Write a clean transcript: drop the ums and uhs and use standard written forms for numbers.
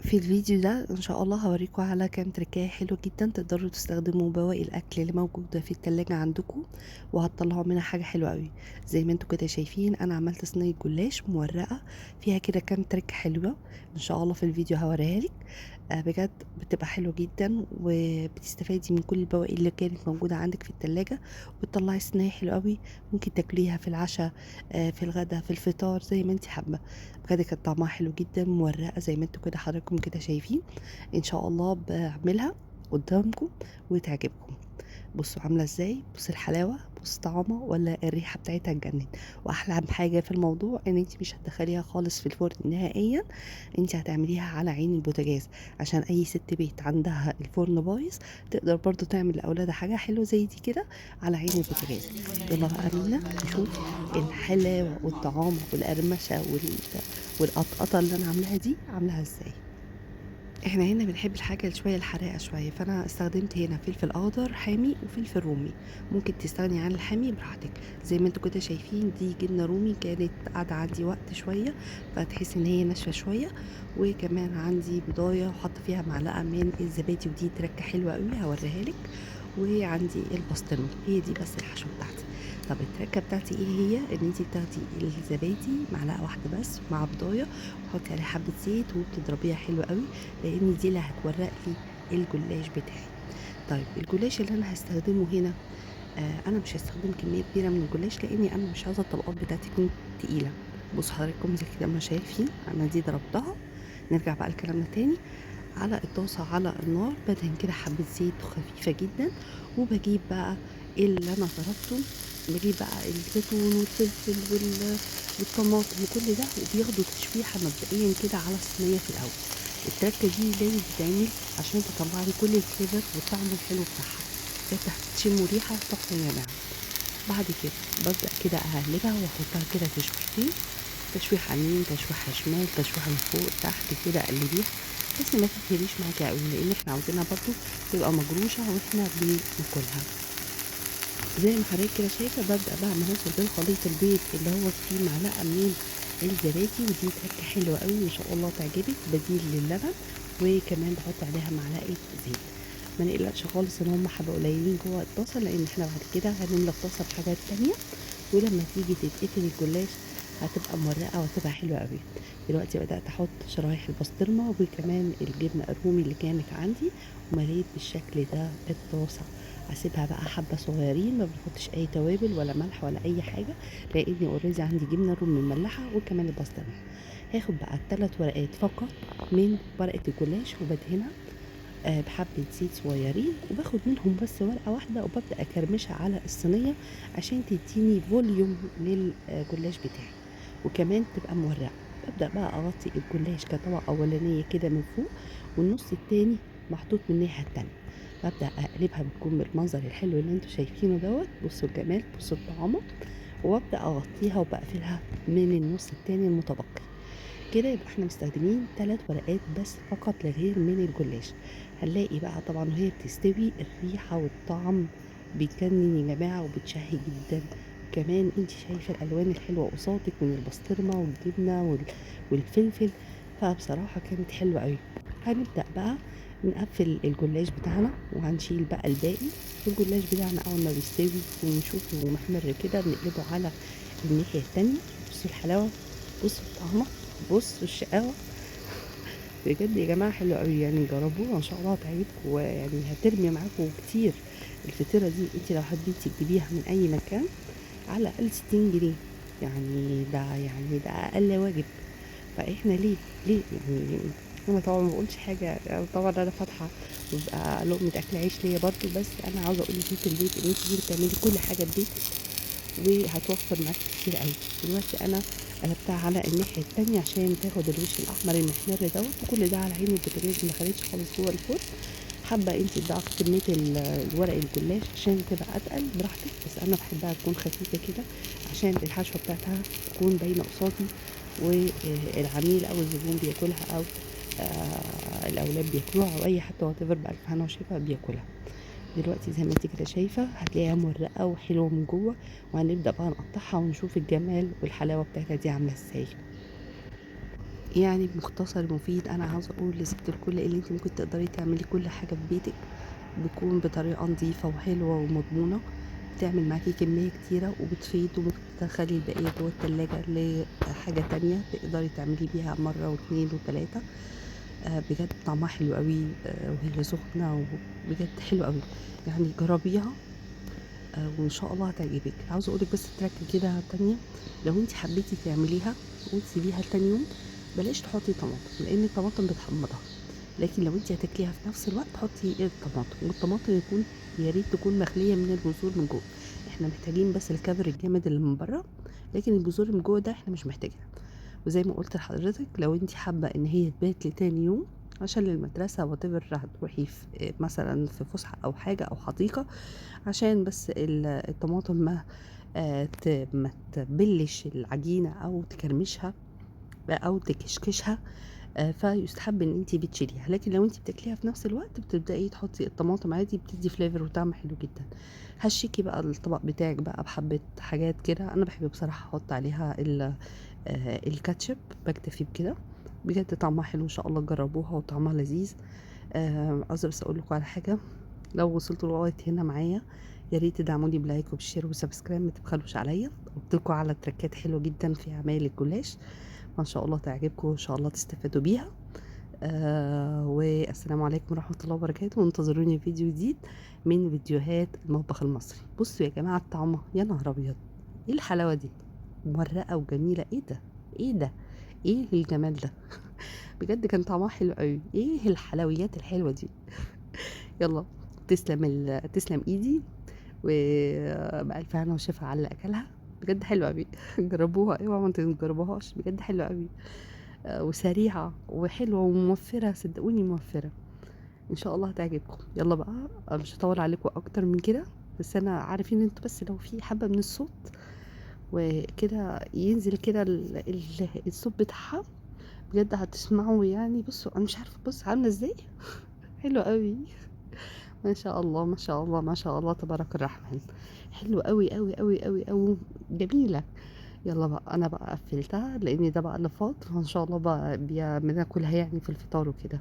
في الفيديو ده إن شاء الله هاوريكم على كام تركاية حلوة جدًا تقدروا تستخدموا بواقي الأكل اللي موجودة في التلاجة عندكم، وهتطلعوا منها حاجة حلوة أوي. زي ما أنتم كده شايفين أنا عملت صينية جلاش مورقة فيها كده كام تركة حلوة، إن شاء الله في الفيديو هاوريها لِك. بجد بتبقى حلوة جدًا، وبتستفادي من كل البواقي اللي كانت موجودة عندِك في التلاجة، وتطلعي صينية حلوة أوي، ممكن تاكليها في العشا، في الغدا، في الفطار، زي ما أنتِ حابة. بجد كانت طعمها حلو جدًا، مورقة زي ما أنتم كده حضراتكم كده شايفين. إن شاء الله باعملها قدامكم وتعجبكم. بصوا عاملة ازاي، بص الحلاوة، بص طعمها ولا الريحة بتاعتها تجنن. واحلى حاجة في الموضوع ان انت مش هتدخليها خالص في الفرن نهائيا، انت هتعمليها على عين البوتاجاز، عشان اي ست بيت عندها الفرن بايظ تقدر برضو تعمل لاولادها حاجة حلوة زي دي كده على عين البوتاجاز. يلا بقى بينا نشوف الحلاوة والطعام والقرمشة والقطقطة اللي انا عاملاها دي عاملاها ازاي. إحنا هنا بنحب الحاجة شوية الحراقة شوية، فأنا استخدمت هنا فلفل أخضر حامي وفلفل رومي. ممكن تستغني عن الحامي براحتك. زي ما انتوا كده شايفين دي جبنة رومي كانت قاعدة عندي وقت شوية، فتحس ان هي ناشفة شوية. وكمان عندي بضاية وحط فيها معلقة من الزبادي، ودي تركة حلوة قوي هوريها لك. وعندي البسطرمة، هي دي بس الحشوة بتاعتي. طب التركة بتاعتي ايه هي؟ ان انتي بتاخدي الزبادي معلقة واحدة بس مع بضاية، وتحطي عليها حبة زيت وبتضربيها حلو قوي، لان دي اللي هتورق لي الجلاش بتاعي. طيب الجلاش اللي انا هستخدمه هنا، انا مش هستخدم كميه كبيره من الجلاش لاني انا مش عايزه الطبقات بتاعتي تكون تقيله. بصوا حضراتكم زي كده ما شايفين انا دي ضربتها. نرجع بقى لكلامنا تاني. على الطاسه على النار بدهن كده حبه زيت خفيفه جدا، وبجيب بقى اللي انا ضربته، بجيب بقى الزيتون والفلفل والطماطم وكل ده، وبياخدوا تشويحه مبدئيا كده على الصينيه في الاول. التركه دي لازم تتعمل عشان تطلع لي كل الفليفر والطعم الحلو بتاعها. بجد هتشموا ريحه تحفه يا جماعه. بعد كده ببدأ كده أقلبها وأحطها كده تشويحتين، تشويحة يمين تشويحة شمال تشويحة من فوق تحت كده أقلبيها، بس ما تتهريش معاكي أوي لأن احنا عاوزينها برضو تبقى مجروشة واحنا بناكلها. زي ما حضرتك كده شايفة ببدأ بقى منزل بالخليط البيض اللي هو فيه معلقة من الزبادي، ودي تركة حلوة قوي إن شاء الله تعجبك بديل للبن. وكمان بحط عليها معلقة زيت. ما نقلقش خالص ان هم حبة قليلين جوه الطاسة، لان احنا بعد كده هنملى الطاسة بحاجات تانية، ولما تيجي تتقفل الجلاش هتبقى مرقة وهتبقى حلوة قوي. دلوقتي بدأت احط شرايح البسطرمة وكمان الجبنة الرومي اللي كانت عندي، ومليت بالشكل ده الطاسة. هاسيبها بقى حبة صغيرين، ما بنحطش أي توابل ولا ملح ولا أي حاجة، لإني أوريدي عندي جبنة رومي مملحة وكمان البسطرمة. هاخد بقى ال3 ورقات فقط من ورقة الجلاش وبادهنها بحبة زيت صغيرين، وباخد منهم بس ورقة واحدة وبابدأ أكرمشها على الصينية عشان تديني فوليوم للجلاش بتاعي، وكمان تبقى مورقة. بابدأ بقى أغطي الجلاش كطبقة أولانية كده من فوق، والنص التاني محطوط من الناحية التانية. بابدأ أقلبها بتكون بالمنظر الحلو اللي انتوا شايفينه دوت. بصوا الجمال، بصوا الطعامة. وابدأ أغطيها وبقفلها من النص التاني المتبقي. كده يبقى احنا مستخدمين 3 ورقات بس فقط لا غير من الجلاش. هنلاقي بقى طبعا وهي بتستوي الريحة والطعم بيجنن يا جماعة وبتشهي جدا. وكمان انت شايفة الألوان الحلوة قصادك من البسطرمة والجبنة والفلفل، فبصراحة كانت حلوة قوي. هنبدأ بقى نقفل الجلاش بتاعنا وهنشيل بقى الباقي. والجلاش بتاعنا أول ما بيستوي ونشوفه محمر كده بنقلبه على الناحية التانية. بصوا الحلاوة، بصوا الطعمة، بصوا الشقاوة. بجد يا جماعة حلو قوي، يعني جربوها ان شاء الله هتعجبكم، ويعني هترمي معاكم كتير. الفطيرة دي انت لو حبيتي تجيبيها من اي مكان على الاقل 60 جنيه، يعني ده اقل واجب. فاحنا ليه يعني؟ انا طبعا ما بقولش حاجه، طبعا انا فاتحه وبقى لقمه اكل عيش ليا برضو، بس انا عاوزه اقول لست البيت ان انت ممكن تعملي كل حاجه ببيتك وهتوفر معاكي كتير قوي. دلوقتي انا قلبتها على الناحيه التانية عشان تاخد الوش الاحمر المحمر دوت، وكل ده على عين البوتاجاز ما دخلتش خالص جوه الفرن. حابه انت تضعفي كميه الورق الجلاش عشان تبقى اتقل براحتك، بس انا بحبها تكون خفيفه كده عشان الحشوه بتاعتها تكون باينه قصادي، والعميل او الزبون بياكلها، او الاولاد بياكلوها، او اي حد whatever بالف هنا وشفا بياكلها. دلوقتي زي ما انت كده شايفة هتلاقيها مرقة وحلوة من جوه، وهنبدأ بقى نقطعها ونشوف الجمال والحلاوة بتاعتها دي عاملة ازاي. يعني بمختصر مفيد أنا عاوزة أقول لست الكل اللي أنتِ ممكن تقدري تعملي كل حاجة في بيتِك بتكون بطريقة نضيفة وحلوة ومضمونة، بتعمل معاكِ كمية كتيرة وبتفيض، وممكن تدخّلي البقية جوّه التلاجة لحاجة تانية تقدري تعملي بيها مرّة و2 و3. بجد طعمها حلو أوي وهي سخنة وبجد حلوة أوي، يعني جرّبيها وإن شاء الله هتعجبِك. عاوزة أقول لِك بس ترَكّة كده تانية، لو أنتِ حبيتِ تعمليها وتسيبيها لتاني يوم، بلاش تحطّي طماطم، لإن الطماطم بتحمّضها، لكن لو أنتِ هتاكليها في نفس الوقت حطّي الطماطم، والطماطم يا ريت تكون مخلية من البذور من جوّه، إحنا محتاجين بس الكافر الجامد اللي من برّه، لكن البذور اللي من جوّه ده إحنا مش محتاجينها. وزي ما قُلت لحضرتك لو أنتِ حابة إن هي تبات لتاني يوم عشان للمدرسة whatever هتروحي في مثلًا في فُسحة أو حاجة أو حديقة، عشان بس الطماطم ما تبلِّش العجينة أو تكرمشها أو تكشكشها، فيُستحب إن أنتِ بتشيليها، لكن لو أنتِ بتاكليها في نفس الوقت بتبدئي تحطّي الطماطم عادي بتدّي flavor وطعم حلو جدًا. هشّيكِ بقى الطبق بتاعِك بقى بحبّة حاجات كده، أنا باحب بصراحة أحُط عليها الكاتشب باكتفي بكده، بجد طعمها حلو إن شاء الله تجرّبوها وطعمها لذيذ. عاوزة بس أقول لكم على حاجة، لو وصلتوا لغاية هنا معايا يا ريت تدعموني بلايك وبشير وسبسكرايب ما تبخلوش عليا، قلت لكم على تركات حلوة جدا في عمايل الجلاش ما شاء الله تعجبكم وإن شاء الله تستفادوا بيها. والسلام عليكم ورحمة الله وبركاته، وانتظروني في فيديو جديد من فيديوهات المطبخ المصري. بصوا يا جماعة الطعمة يا نهار أبيض، ايه الحلاوة دي، مورقة وجميلة، ايه ده، ايه ده، ايه الجمال ده بجد كان طعمها حلو قوي، ايه الحلويات الحلوة دي يلا تسلم ايدي وبألف هنا وشفا على اللي أكلها، بجد حلوة أوي جربوها اوعوا ما تجربوهاش، بجد حلوة أوي وسريعة وحلوة وموفرة، صدقوني موفرة، إن شاء الله هتعجبكم. يلا بقى أنا مش هطول عليكم أكتر من كده، بس أنا عارفين انتوا بس لو في حبة من الصوت وكده ينزل كده الصوت بتاعها بجد هتسمعوا، يعني بصوا أنا مش عارفة بص عاملة ازاي حلوة أوي ما شاء الله ما شاء الله ما شاء الله تبارك الرحمن، حلو أوي أوي أوي أوي أوي جميلة. يلا بقى أنا بقى قفلتها لأن ده بقى اللي فاض، فإن شاء الله بقى بناكلها يعني في الفطار وكده.